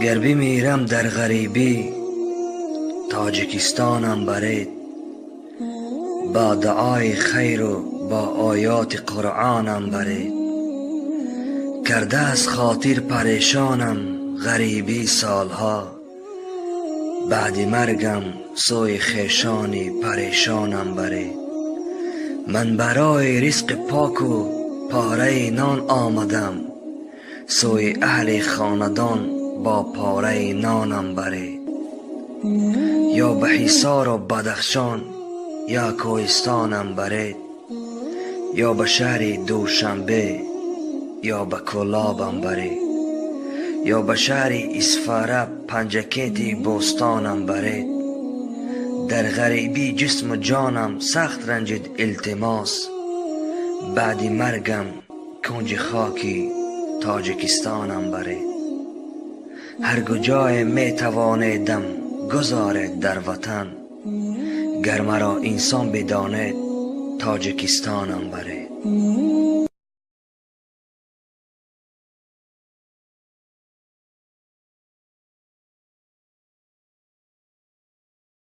گر بمیرم در غریبی تاجیکستانم برید، با دعای خیر و با آیات قرآنم برید. کرده از خاطر پریشانم غریبی سالها، بعد مرگم سوی خیشانی پریشانم برید. من برای رزق پاک و پاره نان آمدم، سوی اهل خاندان با پاره نانم برید. یا به حصار و بدخشان یا کوهستانم برید، یا به شهر دوشنبه یا به کلابم برید، یا به شهر اسفاره پنجکیت بوستانم برید. در غریبی جسم و جانم سخت رنجید التماس، بعد مرگم کنج خاکی تاجیکستانم برید. هر کجای می توانیدم گذارید در وطن، گر مرا انسان بدانید تاجیکستانم برید.